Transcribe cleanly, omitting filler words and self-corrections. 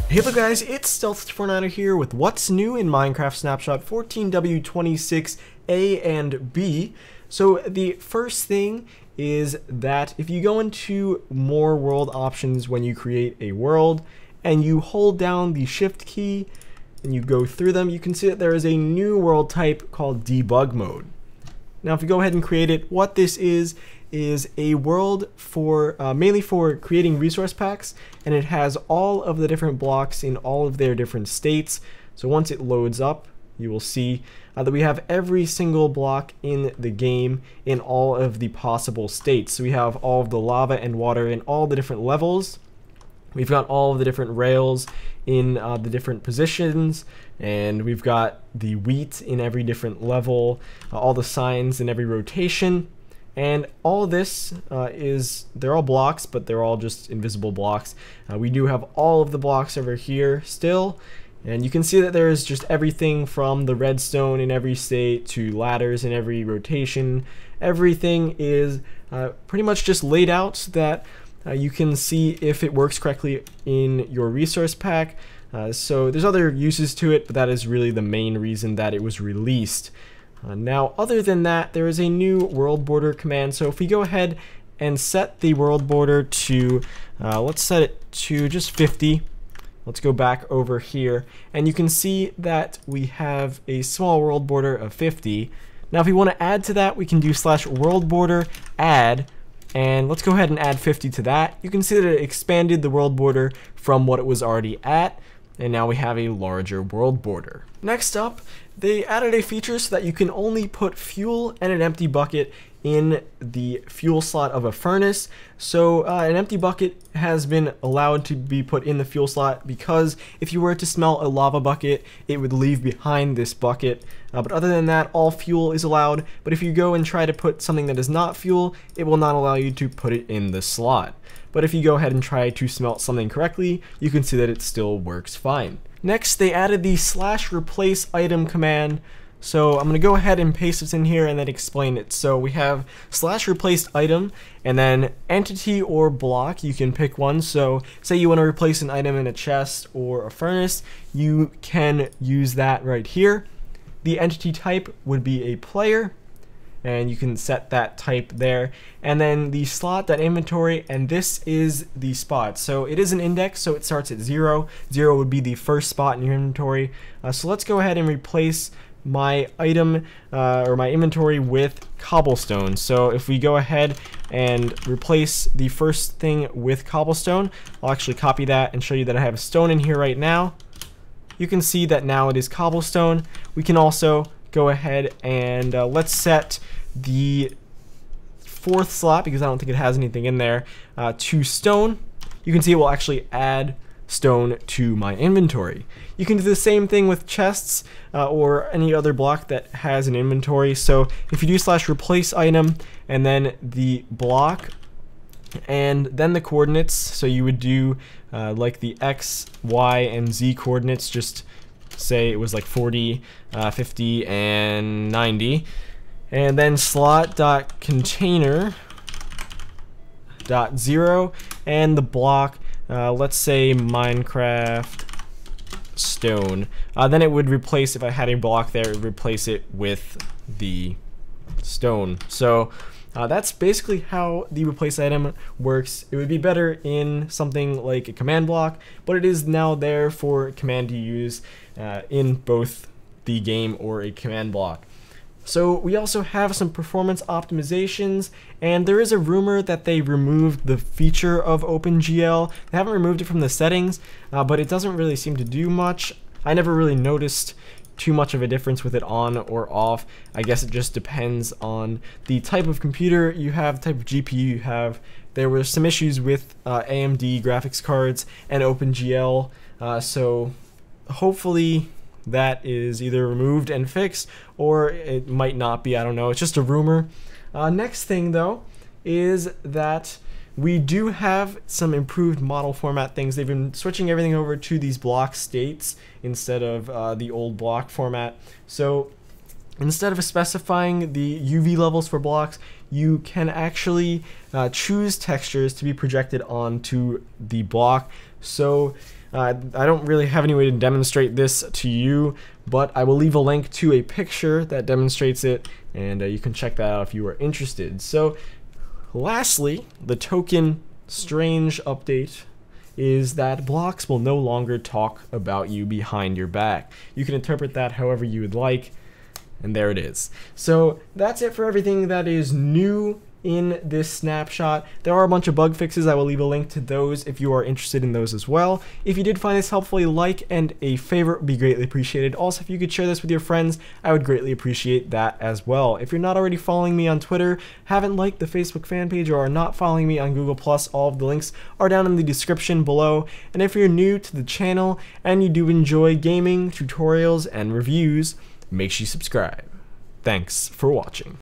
Hey there guys, it's Stealth49er here with what's new in Minecraft Snapshot 14w26a and b. So the first thing is that if you go into more world options when you create a world and you hold down the shift key and you go through them, you can see that there is a new world type called debug mode. Now if you go ahead and create it, what this is a world for mainly for creating resource packs, and it has all of the different blocks in all of their different states. So once it loads up, you will see that we have every single block in the game in all of the possible states. So we have all of the lava and water in all the different levels. We've got all of the different rails in the different positions, and we've got the wheat in every different level, all the signs in every rotation. And all this they're all blocks, but they're all just invisible blocks. We do have all of the blocks over here still, and you can see that there is just everything from the redstone in every state to ladders in every rotation. Everything is pretty much just laid out so that you can see if it works correctly in your resource pack. So there's other uses to it, but that is really the main reason that it was released. Now, other than that, there is a new world border command. So if we go ahead and set the world border to, let's set it to just 50. Let's go back over here, and you can see that we have a small world border of 50. Now, if we want to add to that, we can do /world border add, and let's go ahead and add 50 to that. You can see that it expanded the world border from what it was already at, and now we have a larger world border. Next up, they added a feature so that you can only put fuel and an empty bucket in the fuel slot of a furnace. So an empty bucket has been allowed to be put in the fuel slot because if you were to smell a lava bucket, it would leave behind this bucket. But other than that, all fuel is allowed. But if you go and try to put something that is not fuel, it will not allow you to put it in the slot. But if you go ahead and try to smelt something correctly, you can see that it still works fine. Next, they added the /replace item command. So I'm going to go ahead and paste this in here and then explain it. So we have /replace item and then entity or block. You can pick one. So say you want to replace an item in a chest or a furnace, you can use that right here. The entity type would be a player, and you can set that type there. And then the slot.inventory, and this is the spot. So it is an index, so it starts at 0. 0 would be the first spot in your inventory. So let's go ahead and replace my item or my inventory with cobblestone. So if we go ahead and replace the first thing with cobblestone, I'll actually copy that and show you that I have a stone in here right now. You can see that now it is cobblestone. We can also go ahead and let's set the fourth slot, because I don't think it has anything in there, to stone. You can see it will actually add stone to my inventory. You can do the same thing with chests or any other block that has an inventory. So if you do /replace item and then the block and then the coordinates, so you would do like the X, Y, and Z coordinates, just say it was like 40, 50, and 90, and then slot.container.0 and the block, let's say Minecraft stone. Then it would replace, if I had a block there, it would replace it with the stone. So that's basically how the replace item works. It would be better in something like a command block, but it is now there for command to use in both the game or a command block. So we also have some performance optimizations, and there is a rumor that they removed the feature of OpenGL. They haven't removed it from the settings, but it doesn't really seem to do much. I never really noticed too much of a difference with it on or off. I guess it just depends on the type of computer you have, the type of GPU you have. There were some issues with AMD graphics cards and OpenGL, so hopefully that is either removed and fixed, or it might not be, I don't know, it's just a rumor. Next thing though is that we do have some improved model format things. They've been switching everything over to these block states instead of the old block format. So instead of specifying the UV levels for blocks, you can actually choose textures to be projected onto the block. So I don't really have any way to demonstrate this to you, but I will leave a link to a picture that demonstrates it, and you can check that out if you are interested. So lastly, the token strange update is that blocks will no longer talk about you behind your back. You can interpret that however you would like, and there it is. So that's it for everything that is new in this snapshot. There are a bunch of bug fixes. I will leave a link to those if you are interested in those as well. If you did find this helpful, a like and a favorite would be greatly appreciated. Also, if you could share this with your friends, I would greatly appreciate that as well. If you're not already following me on Twitter, haven't liked the Facebook fan page, or are not following me on Google+, all of the links are down in the description below. And if you're new to the channel and you do enjoy gaming, tutorials, and reviews, make sure you subscribe. Thanks for watching.